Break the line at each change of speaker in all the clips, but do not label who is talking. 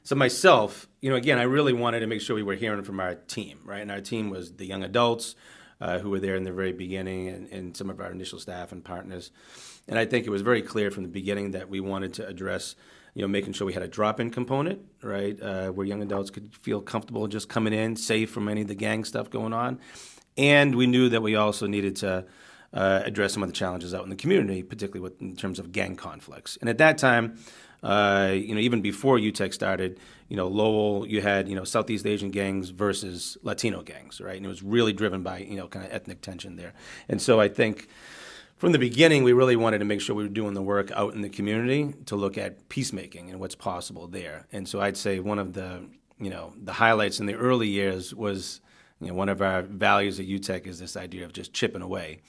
So myself, again, I really wanted to make sure we were hearing from our team, right? And our team was the young adults who were there in the very beginning, and some of our initial staff and partners. And I think it was very clear from the beginning that we wanted to address, making sure we had a drop-in component, right, where young adults could feel comfortable just coming in, safe from any of the gang stuff going on. And we knew that we also needed to address some of the challenges out in the community, particularly in terms of gang conflicts. And at that time, even before UTEC started, Lowell, you had, Southeast Asian gangs versus Latino gangs, right? And it was really driven by, kind of ethnic tension there. And so I think from the beginning, we really wanted to make sure we were doing the work out in the community to look at peacemaking and what's possible there. And so I'd say one of the highlights in the early years was, one of our values at UTEC is this idea of just chipping away.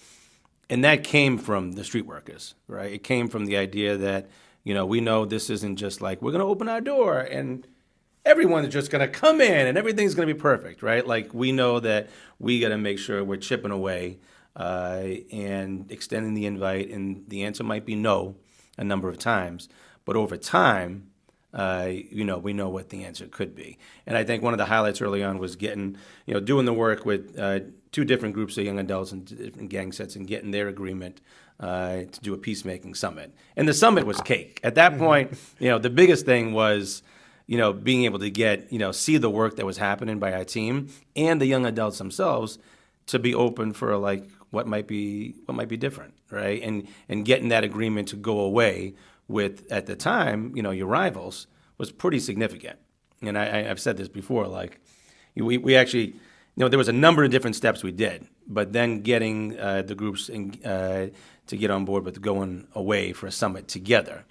And that came from the street workers, right? It came from the idea that, we know this isn't just like we're going to open our door and everyone's just going to come in and everything's going to be perfect, right? Like we know that we got to make sure we're chipping away and extending the invite, and the answer might be no a number of times, but over time, we know what the answer could be. And I think one of the highlights early on was getting, doing the work with two different groups of young adults and different gang sets and getting their agreement to do a peacemaking summit. And the summit was cake. At that point, the biggest thing was, being able to get, see the work that was happening by our team and the young adults themselves to be open for like what might be different, right? And getting that agreement to go away with, at the time, your rivals was pretty significant. And I've said this before, like we actually, there was a number of different steps we did, but then getting the groups to get on board with going away for a summit together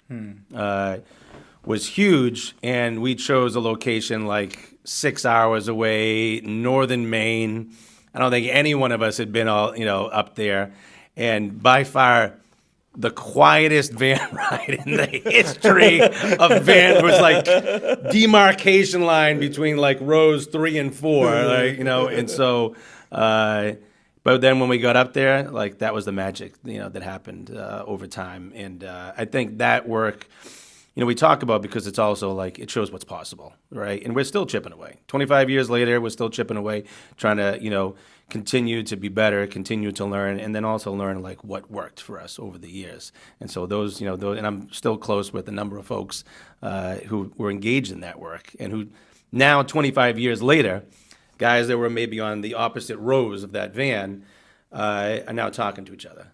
was huge. And we chose a location like 6 hours away, northern Maine. I don't think any one of us had been up there. And by far, the quietest van ride in the history of van. It was like demarcation line between like rows 3 and 4, like, and so, but then when we got up there, like that was the magic, that happened over time. And I think that work, we talk about because it's also like it shows what's possible, right? And we're still chipping away. 25 years later, we're still chipping away, trying to, continue to be better, continue to learn, and then also learn like what worked for us over the years. And so those, and I'm still close with a number of folks who were engaged in that work and who now 25 years later, guys that were maybe on the opposite rows of that van are now talking to each other.